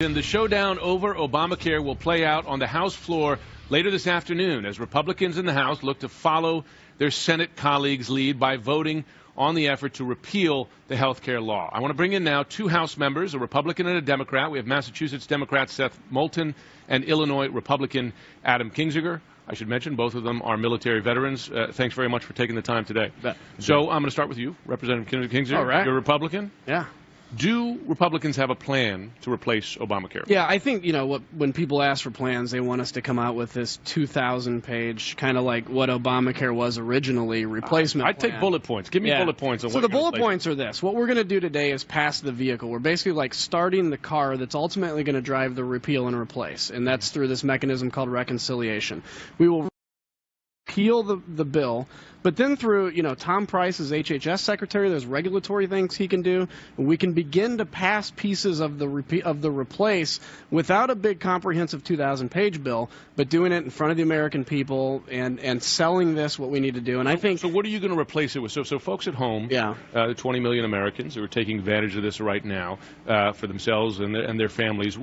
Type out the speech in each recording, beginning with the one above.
And the showdown over Obamacare will play out on the House floor later this afternoon as Republicans in the House look to follow their Senate colleagues' lead by voting on the effort to repeal the health care law. I want to bring in now two House members, a Republican and a Democrat. We have Massachusetts Democrat Seth Moulton and Illinois Republican Adam Kinzinger. I should mention both of them are military veterans. Thanks very much for taking the time today. So I'm going to start with you, Representative Kinzinger. All right. You're a Republican? Yeah. Do Republicans have a plan to replace Obamacare? Yeah, I think, when people ask for plans, they want us to come out with this 2,000-page, kind of like what Obamacare was originally, replacement I'd plan. take bullet points. Give me bullet points. So the bullet points are this. What we're going to do today is pass the vehicle. We're basically like starting the car that's ultimately going to drive the repeal and replace, and that's through this mechanism called reconciliation. We will repeal the bill, but then through, Tom Price is HHS secretary, there's regulatory things he can do. We can begin to pass pieces of the replace without a big comprehensive 2,000-page bill, but doing it in front of the American people and selling this what we need to do. And I think. So what are you going to replace it with? So folks at home, the 20 million Americans who are taking advantage of this right now for themselves and their families,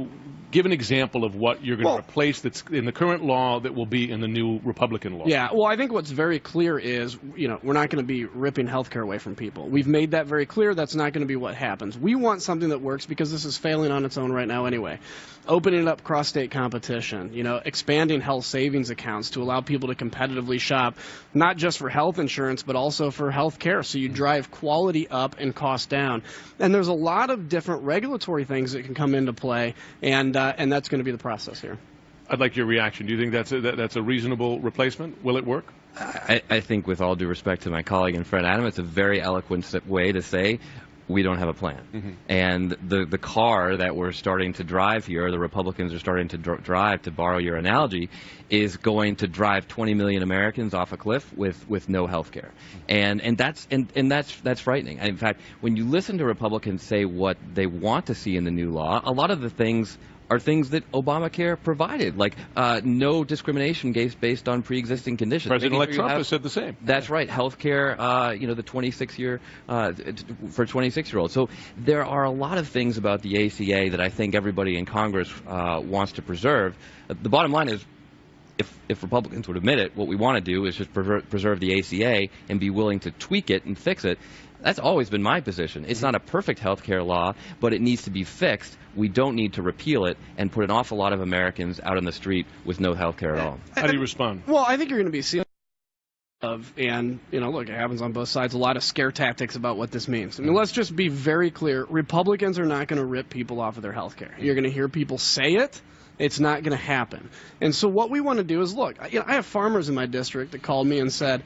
give an example of what you're going to replace that's in the current law that will be in the new Republican law. Yeah, well, I think what's very clear is, we're not going to be ripping health care away from people. We've made that very clear. That's not going to be what happens. We want something that works because this is failing on its own right now anyway. Opening up cross-state competition, expanding health savings accounts to allow people to competitively shop, not just for health insurance, but also for health care. So you drive quality up and cost down. And there's a lot of different regulatory things that can come into play, and that's going to be the process here. I'd like your reaction. Do you think that's a reasonable replacement? Will it work? I think, with all due respect to my colleague and friend Adam, it's a very eloquent way to say we don't have a plan. Mm-hmm. And the car that we're starting to drive here, the Republicans are starting to drive, to borrow your analogy, is going to drive 20 million Americans off a cliff with no health care. And that's frightening. In fact, when you listen to Republicans say what they want to see in the new law, a lot of the things are things that Obamacare provided, like no discrimination based on pre-existing conditions. President-elect Trump has said the same. That's right. Health care, the 26-year for 26-year-olds. So there are a lot of things about the ACA that I think everybody in Congress wants to preserve. The bottom line is, if Republicans would admit it, what we want to do is just preserve the ACA and be willing to tweak it and fix it. That's always been my position. It's not a perfect health care law, but it needs to be fixed. We don't need to repeal it and put an awful lot of Americans out on the street with no health care at all. How do you respond? Well, I think you're going to be seeing look, it happens on both sides, a lot of scare tactics about what this means. I mean, let's just be very clear. Republicans are not going to rip people off of their health care. You're going to hear people say it. It's not going to happen. And so what we want to do is, look, I have farmers in my district that called me and said,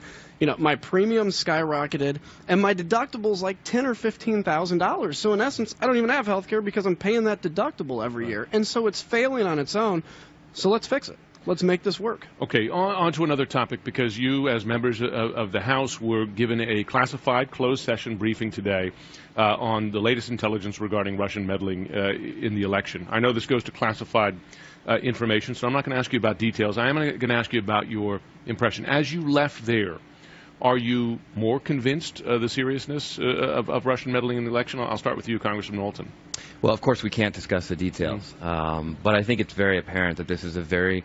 my premiums skyrocketed and my deductible's like $10,000 or $15,000. So in essence, I don't even have health care because I'm paying that deductible every year. And so it's failing on its own. So let's fix it. Let's make this work. Okay, on to another topic, because you, as members of the House, were given a classified closed session briefing today on the latest intelligence regarding Russian meddling in the election. I know this goes to classified information, so I'm not going to ask you about details. I am going to ask you about your impression. As you left there, are you more convinced of the seriousness of Russian meddling in the election? I'll start with you, Congressman Moulton. Well, of course, we can't discuss the details, but I think it's very apparent that this is a very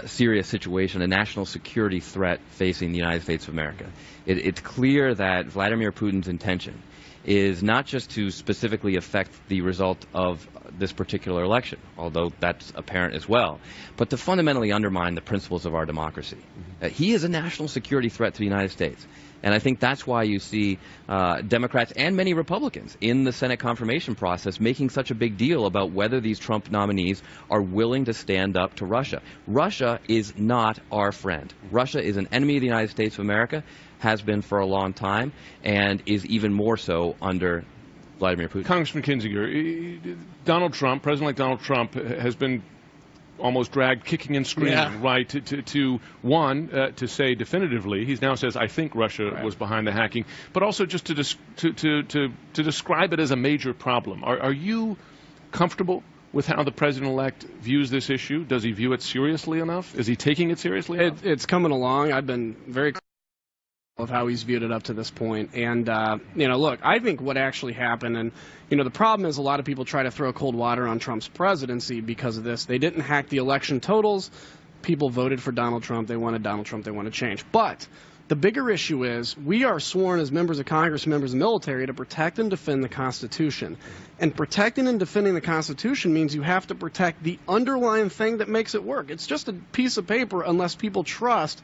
serious situation, a national security threat facing the United States of America. It's clear that Vladimir Putin's intention is not just to specifically affect the result of this particular election, although that's apparent as well, but to fundamentally undermine the principles of our democracy. He is a national security threat to the United States. And I think that's why you see Democrats and many Republicans in the Senate confirmation process making such a big deal about whether these Trump nominees are willing to stand up to Russia. Russia is not our friend. Russia is an enemy of the United States of America, has been for a long time, and is even more so under Vladimir Putin. Congressman Kinzinger, President-elect Donald Trump has been almost dragged kicking and screaming, right, to say definitively, he now says, I think Russia was behind the hacking, but also just to describe it as a major problem. Are you comfortable with how the President-elect views this issue? Does he view it seriously enough? Is he taking it seriously enough? It's coming along. I've been very of how he's viewed it up to this point. And, look, I think what actually happened, and, the problem is a lot of people try to throw cold water on Trump's presidency because of this. They didn't hack the election totals. People voted for Donald Trump. They wanted Donald Trump. They want to change. But the bigger issue is we are sworn as members of Congress, members of the military, to protect and defend the Constitution. And protecting and defending the Constitution means you have to protect the underlying thing that makes it work. It's just a piece of paper unless people trust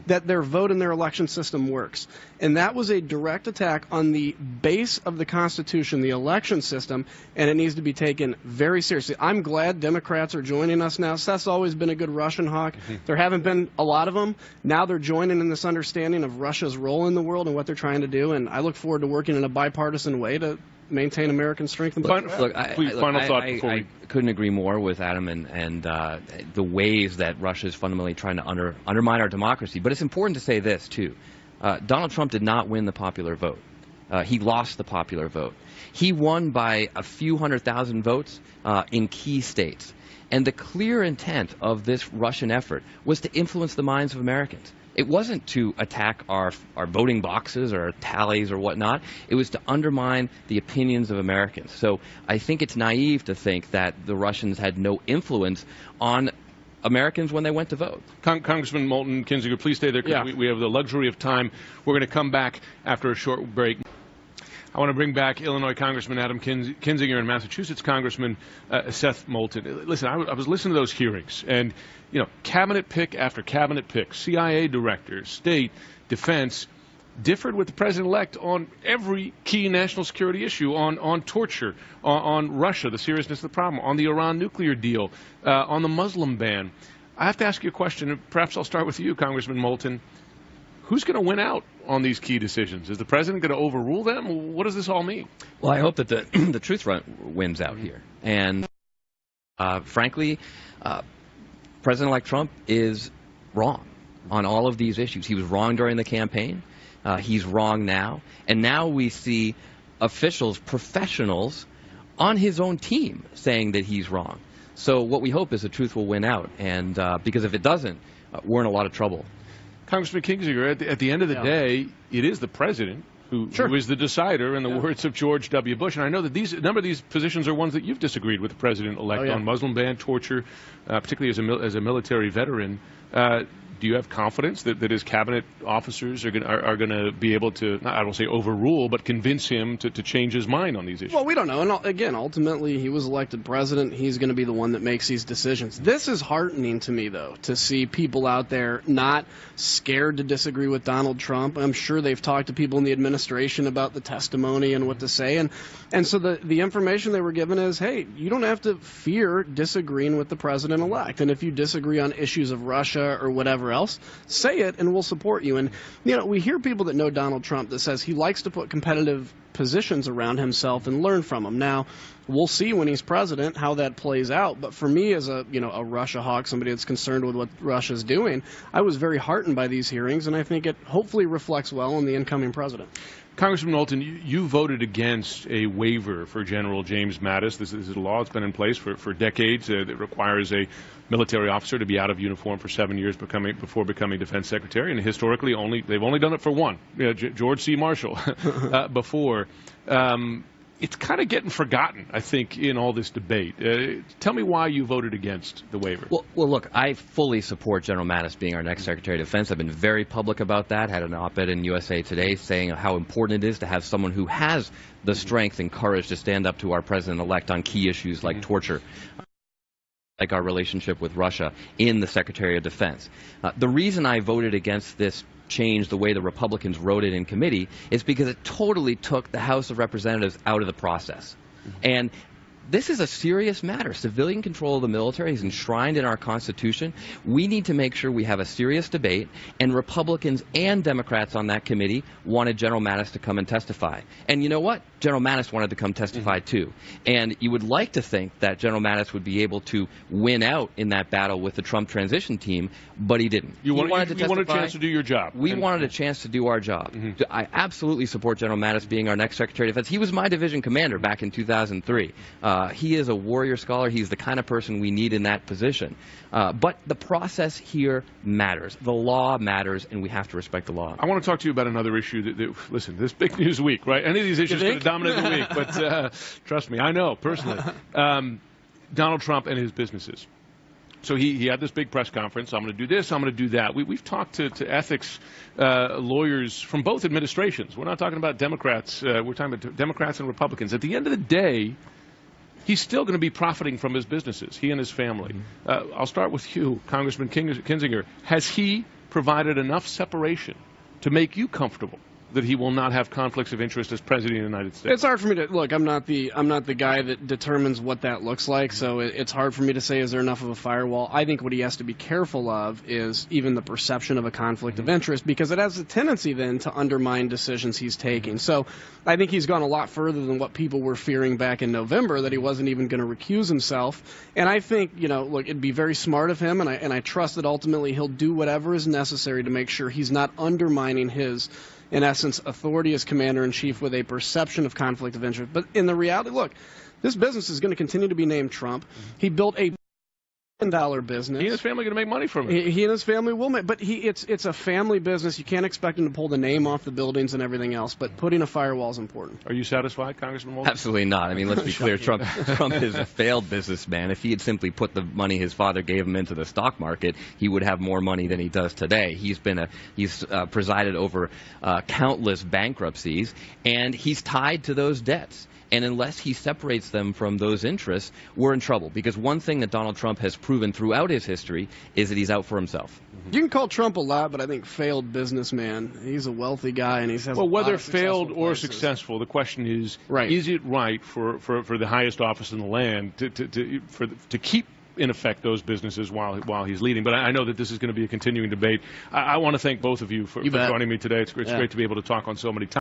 that their vote in their election system works. And that was a direct attack on the base of the Constitution, the election system, and it needs to be taken very seriously. I'm glad Democrats are joining us now. Seth's always been a good Russian hawk. There haven't been a lot of them. Now they're joining in this understanding of Russia's role in the world and what they're trying to do, and I look forward to working in a bipartisan way to maintain American strength and final thought before I couldn't agree more with Adam and the ways that Russia is fundamentally trying to undermine our democracy. But it's important to say this, too. Donald Trump did not win the popular vote. He lost the popular vote. He won by a few 100,000 votes in key states. And the clear intent of this Russian effort was to influence the minds of Americans. It wasn't to attack our voting boxes or our tallies or whatnot. It was to undermine the opinions of Americans. So I think it's naive to think that the Russians had no influence on Americans when they went to vote. Congressman Moulton, Kinzinger, please stay there because we have the luxury of time. We're going to come back after a short break. I want to bring back Illinois Congressman Adam Kinzinger and Massachusetts Congressman Seth Moulton. Listen, I was listening to those hearings, and cabinet pick after cabinet pick, CIA director, state, defense, differed with the president-elect on every key national security issue, on torture, on Russia, the seriousness of the problem, on the Iran nuclear deal, on the Muslim ban. I have to ask you a question, and perhaps I'll start with you, Congressman Moulton. Who's going to win out on these key decisions? Is the president going to overrule them? What does this all mean? Well, I hope that the truth wins out here. And frankly, President-elect Trump is wrong on all of these issues. He was wrong during the campaign. He's wrong now. And now we see officials, professionals on his own team saying that he's wrong. So what we hope is the truth will win out. And because if it doesn't, we're in a lot of trouble. Congressman Kinzinger, at the end of the day, it is the president who is the decider, in the words of George W. Bush. And I know that a number of these positions are ones that you've disagreed with the president-elect on: Muslim ban, torture, particularly as a military veteran. Do you have confidence that his cabinet officers are going to be able to, I don't say overrule, but convince him to change his mind on these issues? Well, we don't know. And again, ultimately, he was elected president. He's going to be the one that makes these decisions. This is heartening to me, though, to see people out there not scared to disagree with Donald Trump. I'm sure they've talked to people in the administration about the testimony and what to say. And so the information they were given is, hey, you don't have to fear disagreeing with the president-elect. And if you disagree on issues of Russia or whatever else, say it and we'll support you. And we hear people that know Donald Trump that says he likes to put competitive positions around himself and learn from them. Now, we'll see when he's president how that plays out. But for me, as a Russia hawk, somebody that's concerned with what Russia's doing, I was very heartened by these hearings, and I think it hopefully reflects well on the incoming president. Congressman Moulton, you voted against a waiver for General James Mattis. This is a law that's been in place for decades that requires a military officer to be out of uniform for 7 years before becoming defense secretary. And historically, they've only done it for one, George C. Marshall, before. It's kind of getting forgotten, I think, in all this debate. Tell me why you voted against the waiver. Well, look, I fully support General Mattis being our next Secretary of Defense. I've been very public about that. Had an op-ed in USA Today saying how important it is to have someone who has the strength and courage to stand up to our president-elect on key issues like torture, like our relationship with Russia, in the Secretary of Defense. The reason I voted against this change, the way the Republicans wrote it in committee, is because it totally took the House of Representatives out of the process. And this is a serious matter. Civilian control of the military is enshrined in our Constitution. We need to make sure we have a serious debate, and Republicans and Democrats on that committee wanted General Mattis to come and testify. And you know what? General Mattis wanted to come testify too. And you would like to think that General Mattis would be able to win out in that battle with the Trump transition team, but he didn't. You wanted a chance to do your job. We wanted a chance to do our job. I absolutely support General Mattis being our next Secretary of Defense. He was my division commander back in 2003. He is a warrior scholar. He's the kind of person we need in that position. But the process here matters. The law matters, and we have to respect the law. I want to talk to you about another issue listen, this big news week, right? Any of these issues could dominate the week, but trust me, I know personally. Donald Trump and his businesses. So he had this big press conference. I'm going to do this. I'm going to do that. We've talked to ethics lawyers from both administrations. We're not talking about Democrats. We're talking about Democrats and Republicans. At the end of the day, he's still going to be profiting from his businesses, he and his family. I'll start with you, Congressman Kinzinger. Has he provided enough separation to make you comfortable that he will not have conflicts of interest as President of the United States? It's hard for me to look. I'm not the guy that determines what that looks like, so it's hard for me to say is there enough of a firewall. I think what he has to be careful of is even the perception of a conflict of interest, because it has a tendency then to undermine decisions he's taking. So I think he's gone a lot further than what people were fearing back in November, that he wasn't even going to recuse himself. And I think, look, it'd be very smart of him, and I trust that ultimately he'll do whatever is necessary to make sure he's not undermining his, in essence, authority as commander-in-chief with a perception of conflict of interest. But in the reality, look, this business is going to continue to be named Trump. He built a $1 business. He and his family are going to make money from it. He and his family will make, but it's a family business. You can't expect him to pull the name off the buildings and everything else, but putting a firewall is important. Are you satisfied, Congressman Walton? Absolutely not. I mean, let's be clear. Trump is a failed businessman. If he had simply put the money his father gave him into the stock market, he would have more money than he does today. He's presided over countless bankruptcies, and he's tied to those debts. And unless he separates them from those interests, we're in trouble. Because one thing that Donald Trump has proven throughout his history is that he's out for himself. You can call Trump a lot, but I think failed businessman. He's a wealthy guy, and he's whether failed or successful, the question is it right for the highest office in the land to keep in effect those businesses while he's leading? But I know that this is going to be a continuing debate. I want to thank both of you for joining me today. It's great to be able to talk on so many topics.